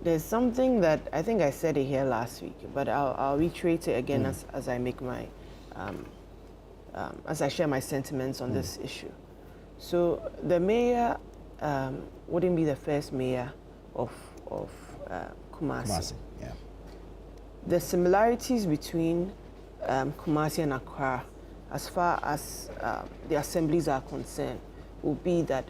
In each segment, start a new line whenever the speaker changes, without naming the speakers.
There's something that I think I said it here last week, but I'll reiterate it again as I make my, as I share my sentiments on this issue. So the mayor wouldn't be the first mayor of Kumasi.
Yeah.
The similarities between Kumasi and Accra, as far as the assemblies are concerned, will be that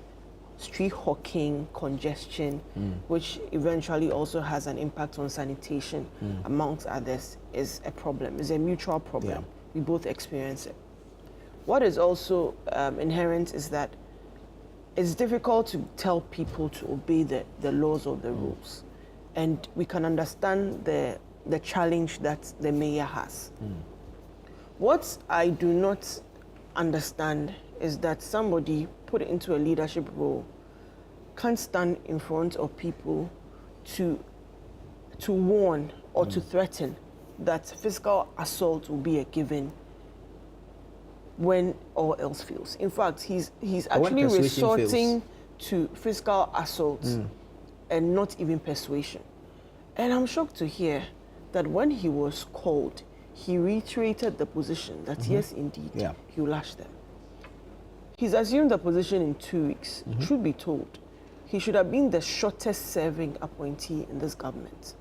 street hawking, congestion, which eventually also has an impact on sanitation, amongst others, is a problem, is a mutual problem.
Yeah.
We both experience it. What is also inherent is that it's difficult to tell people to obey the laws or the rules. And we can understand the challenge that the mayor has. What I do not understand is that somebody put into a leadership role can't stand in front of people to warn or to threaten that physical assault will be a given when all else fails. In fact, he's actually resorting to physical assault and not even persuasion. And I'm shocked to hear that when he was called, he reiterated the position that yes, indeed, he will lash them. He's assumed the position in 2 weeks. Truth be told, he should have been the shortest serving appointee in this government.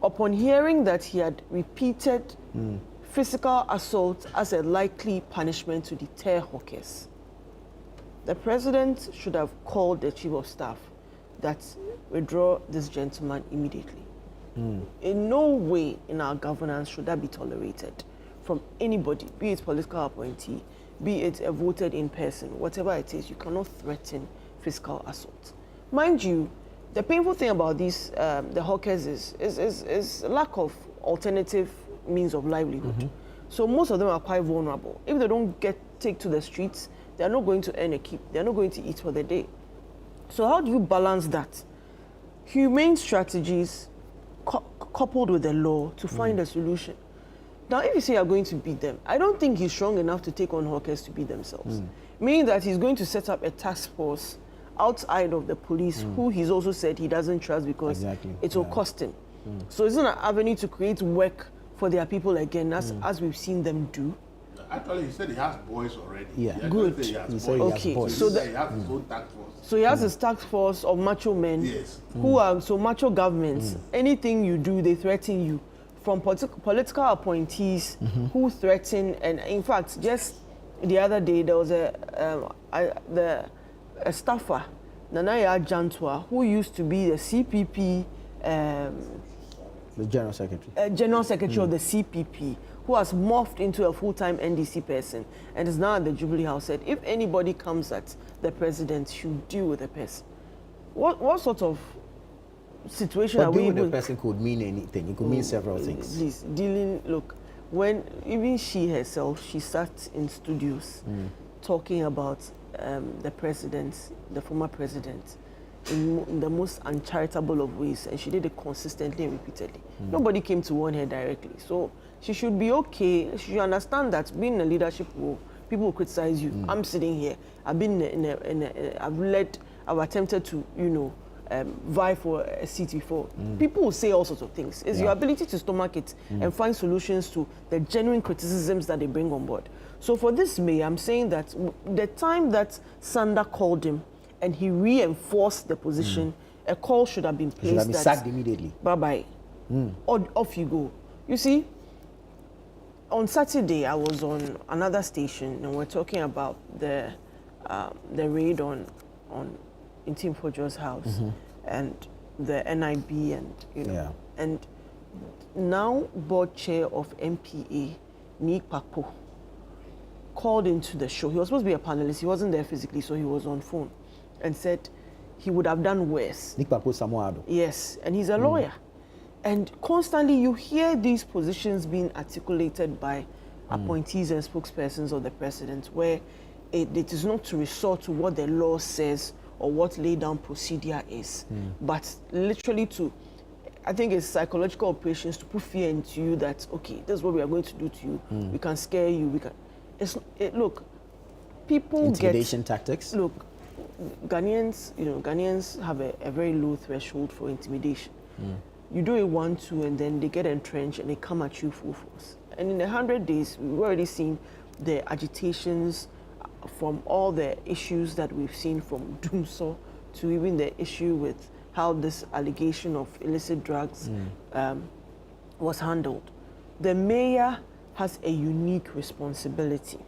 Upon hearing that he had repeated physical assault as a likely punishment to deter hawkers, the president should have called the chief of staff that withdraw this gentleman immediately. In no way in our governance should that be tolerated from anybody, be it political appointee, be it a voted in person, whatever it is. You cannot threaten physical assault. Mind you, the painful thing about these, the hawkers is lack of alternative means of livelihood. So most of them are quite vulnerable. If they don't take to the streets, they're not going to earn a keep. They're not going to eat for the day. So how do you balance that? Humane strategies coupled with the law to find a solution. Now, if you say you're going to beat them, I don't think he's strong enough to take on hawkers to beat themselves. Meaning that he's going to set up a task force outside of the police, who he's also said he doesn't trust because it will cost him. So it's not an avenue to create work for their people again, as we've seen them do.
Actually, he said he has boys already.
Yeah,
good.
He has
He
boys.
okay,
So,
so
he has his own task force.
So he has his task force of macho men who are, so macho governments, anything you do, they threaten you. From political appointees who threaten, and in fact, just the other day, there was a staffer, Nanaya Jantua, who used to be the CPP,
the General Secretary.
General Secretary of the CPP, who has morphed into a full-time NDC person and is now at the Jubilee House, said, if anybody comes at the president, should deal with the person. What sort of situation
But
are we
dealing with
able...
the person could mean anything. It could mean several things.
Please, dealing, look, when even she herself, she sat in studios talking about the president, the former president, in the most uncharitable of ways, and she did it consistently and repeatedly. Nobody came to warn her directly. So she should be okay. She should understand that being in a leadership role, people will criticize you. I'm sitting here. I've been I've attempted to, vie for a seat before. People will say all sorts of things. It's your ability to stomach it and find solutions to the genuine criticisms that they bring on board. So for this May, I'm saying that the time that Sanda called him and he reinforced the position, a call should have been placed.
Should have been sacked immediately.
Bye-bye. Or off you go. You see, on Saturday, I was on another station and we're talking about the raid on Intim Fojo's house and the NIB and and now board chair of MPA Nick Pakpo called into the show. He was supposed to be a panelist. He wasn't there physically, so he was on phone and said he would have done worse.
Nick Pakpo Samoado.
Yes, and he's a lawyer. And constantly you hear these positions being articulated by appointees and spokespersons of the president, where it is not to resort to what the law says or what laid down procedure is, but literally to, I think it's psychological operations to put fear into you that, okay, this is what we are going to do to you. We can scare you. We can. Look, people
Intimidation tactics.
Look, Ghanaians have a very low threshold for intimidation. You do it 1, 2, and then they get entrenched and they come at you full force. And in 100 days, we've already seen the agitations from all the issues that we've seen, from Doomsaw to even the issue with how this allegation of illicit drugs was handled. The mayor has a unique responsibility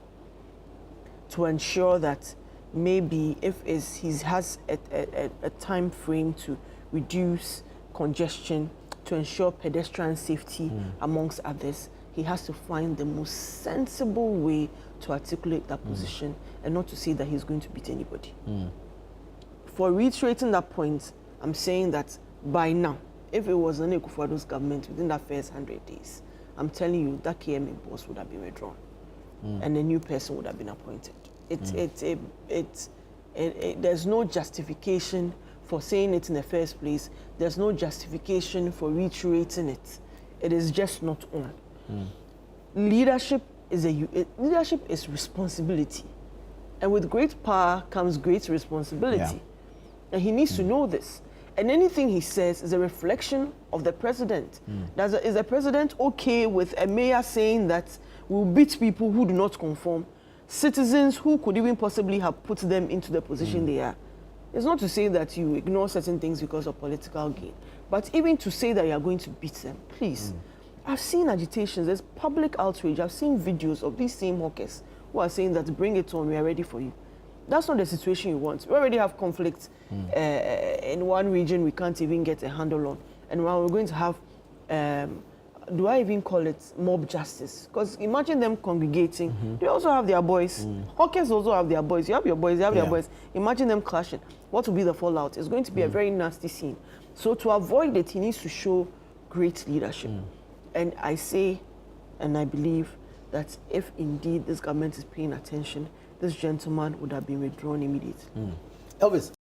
to ensure that maybe if he has a time frame to reduce congestion, to ensure pedestrian safety amongst others, he has to find the most sensible way to articulate that position and not to say that he's going to beat anybody. For reiterating that point, I'm saying that by now, if it was Line-Akosua government within that first 100 days, I'm telling you that KMA boss would have been withdrawn and a new person would have been appointed. There's no justification for saying it in the first place. There's no justification for reiterating it. It is just not on. Leadership is responsibility, and with great power comes great responsibility, and he needs to know this. And anything he says is a reflection of the president. Is the president okay with a mayor saying that we'll beat people who do not conform, citizens who could even possibly have put them into the position they are? It's not to say that you ignore certain things because of political gain, but even to say that you are going to beat them, please. I've seen agitations, there's public outrage. I've seen videos of these same hawkers who are saying that bring it on, we are ready for you. That's not the situation you want. We already have conflict in one region we can't even get a handle on. And now we're going to have, do I even call it mob justice? Because imagine them congregating. They also have their boys. Hawkers also have their boys. You have your boys, you have their boys. Imagine them clashing. What will be the fallout? It's going to be a very nasty scene. So to avoid it, he needs to show great leadership. And I say, and I believe, that if indeed this government is paying attention, this gentleman would have been withdrawn immediately.
Elvis.